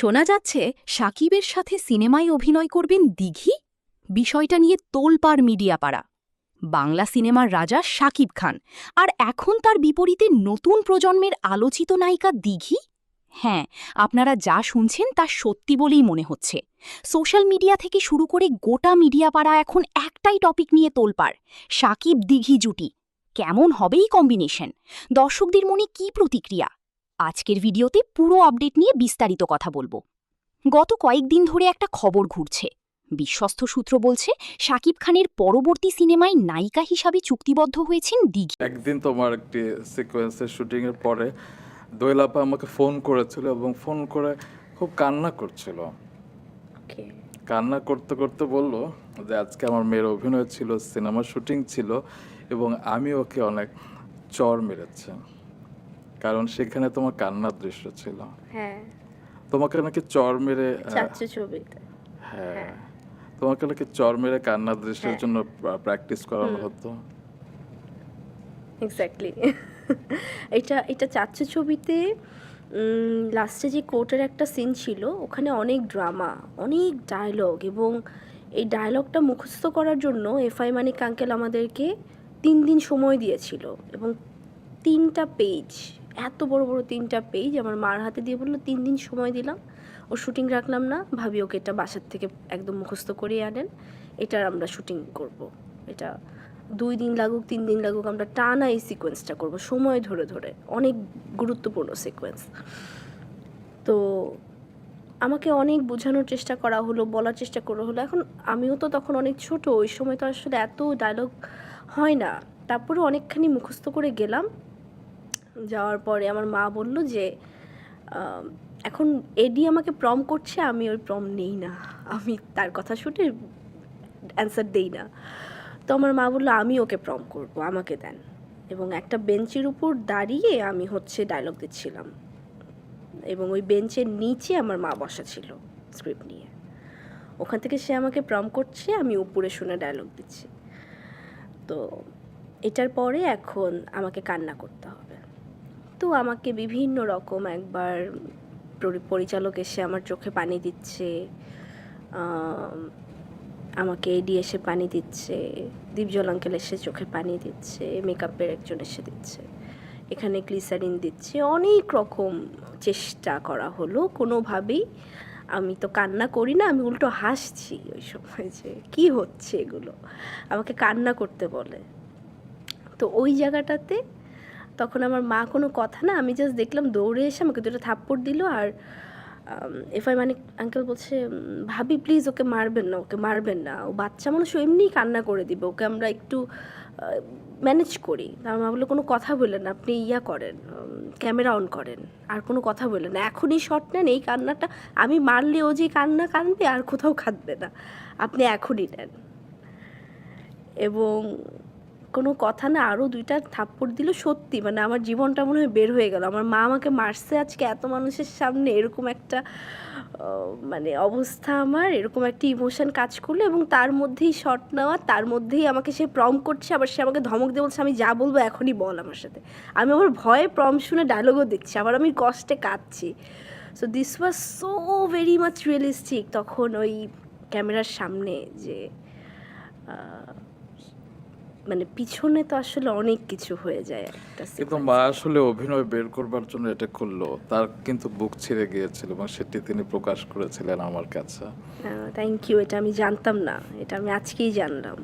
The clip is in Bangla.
শোনা যাচ্ছে শাকিবের সাথে সিনেমায় অভিনয় করবেন দিঘি। বিষয়টা নিয়ে তোলপাড় মিডিয়া পাড়া। বাংলা সিনেমার রাজা শাকিব খান, আর এখন তার বিপরীতে নতুন প্রজন্মের আলোচিত নায়িকা দিঘি। হ্যাঁ, আপনারা যা শুনছেন তা সত্যি বলেই মনে হচ্ছে। সোশ্যাল মিডিয়া থেকে শুরু করে গোটা মিডিয়া পাড়া এখন একটাই টপিক নিয়ে তোলপাড়, শাকিব দিঘি জুটি। কেমন হবে এই কম্বিনেশন? দর্শকদের মনে কী প্রতিক্রিয়া? আজকের ভিডিওতে পুরো আপডেট নিয়ে বিস্তারিত কথা বলবো। গত কয়েকদিন ধরে একটা খবর ঘুরছে। বিশ্বস্ত সূত্র বলছে শাকিব খানের পরবর্তী সিনেমায় নায়িকা হিসাবে চুক্তিবদ্ধ হয়েছেন দিঘি। একদিন তোমার একটি সিকোয়েন্সের শুটিং এর পরে দোয়েল আপা আমাকে ফোন করেছিল এবং ফোন করে খুব কান্না করছিল। কান্না করতে করতে বলল যে আজকে আমার মেয়ের অভিনয় ছিল, সিনেমার শুটিং ছিল এবং আমি ওকে অনেক চর মেরেছি, কারণ সেখানে তোমার কান্নার দৃশ্য ছিল। হ্যাঁ, তোমাকে নাকি চর মেরে চাচ্চু ছবিতে। হ্যাঁ, তোমাকে নাকি চর মেরে কান্নার দৃশ্যের জন্য প্র্যাকটিস করানো হতো। এক্স্যাক্টলি। এটা চাচ্চু ছবিতে লাস্টে যে কোর্টের একটা সিন ছিল, ওখানে অনেক ড্রামা, অনেক ডায়লগ, এবং এই ডায়লগটা মুখস্থ করার জন্য এফআই মানিক আঙ্কেল আমাদেরকে 3 দিন সময় দিয়েছিল, এবং 3টা পেজ, এত বড় বড় 3টা পেজ আমার মার হাতে দিয়ে বললো 3 দিন সময় দিলাম, ও শুটিং রাখলাম না, ভাবি ওকে এটা বাসার থেকে একদম মুখস্থ করিয়ে আনেন, এটার আমরা শুটিং করব। এটা 2 দিন লাগুক 3 দিন লাগুক, আমরা টানা এই সিকোয়েন্সটা করব, সময় ধরে ধরে, অনেক গুরুত্বপূর্ণ সিকোয়েন্স। তো আমাকে অনেক বোঝানোর চেষ্টা করা হলো, বলার চেষ্টা করা হলো। এখন আমিও তো তখন অনেক ছোট, ওই সময় তো আসলে এত ডায়লগ হয় না, তারপরে অনেকখানি মুখস্থ করে গেলাম। যাওয়ার পরে আমার মা বলল যে এখন এডি আমাকে প্রম করছে, আমি ওই প্রম নেই না, আমি তার কথা শুনে অ্যান্সার দেই না। তো আমার মা বললো আমি ওকে প্রম করব, আমাকে দেন। এবং একটা বেঞ্চের উপর দাঁড়িয়ে আমি ডায়লগ দিচ্ছিলাম, এবং ওই বেঞ্চের নিচে আমার মা বসা ছিল স্ক্রিপ্ট নিয়ে। ওখান থেকে সে আমাকে প্রম করছে, আমি উপরে শুনে ডায়লগ দিচ্ছি। তো এটার পরে এখন আমাকে কান্না করতে হবে। তো আমাকে বিভিন্ন রকম, একবার পরিচালক এসে আমার চোখে পানি দিচ্ছে, আমাকে এডি এসে পানি দিচ্ছে, দীপজল আঙ্কেল এসে চোখে পানি দিচ্ছে, মেকআপের একজন এসে দিচ্ছে, এখানে গ্লিসারিন দিচ্ছে, অনেক রকম চেষ্টা করা হলো। কোনোভাবেই আমি তো কান্না করি না, আমি উল্টো হাসছি ওই সময়, যে কী হচ্ছে এগুলো, আমাকে কান্না করতে বলে। তো ওই জায়গাটাতে তখন আমার মা কোনো কথা না, আমি জাস্ট দেখলাম দৌড়ে এসে আমাকে 2টা থাপ্পড় দিল। আর এফআই মানিক আঙ্কেল বলছে, ভাবি প্লিজ ওকে মারবেন না, ওকে মারবেন না, ও বাচ্চা মানুষ, ও এমনিই কান্না করে দিবে, ওকে আমরা একটু ম্যানেজ করি। আমার মা বললো কোনো কথা বললেন না, আপনি করেন, ক্যামেরা অন করেন, আর কোনো কথা বললেন না, এখনই শট নেন, এই কান্নাটা আমি মারলে ও যে কান্না কাঁদবে আর কোথাও কাঁদবে না, আপনি এখনই নেন। এবং কোনো কথা না, আরও 2টা থাপ্পড় দিল। সত্যি মানে আমার জীবনটা মনে হয় বের হয়ে গেল। আমার মা আমাকে মারছে আজকে এত মানুষের সামনে, এরকম একটা মানে অবস্থা, আমার এরকম একটা ইমোশন কাজ করলো, এবং তার মধ্যেই শট নেওয়া, তার মধ্যেই আমাকে সে প্রম করছে, আবার সে আমাকে ধমক দিয়ে বলছে আমি যা বলবো এখনই বল আমার সাথে। আমি আমার ভয়ে প্রম শুনে ডায়লগও দিচ্ছি, আবার আমি কষ্টে কাঁদছি। So this was so very much realistic. তখন ওই ক্যামেরার সামনে যে মানে পিছনে তো আসলে অনেক কিছু হয়ে যায় একটা কিন্তু মা আসলে অভিনয় বের করবার জন্য এটা করলো, তার কিন্তু বুক ছিঁড়ে গিয়েছিল এবং সেটি তিনি প্রকাশ করেছিলেন আমার কাছে। থ্যাংক ইউ, এটা আমি জানতাম না, এটা আমি আজকেই জানলাম।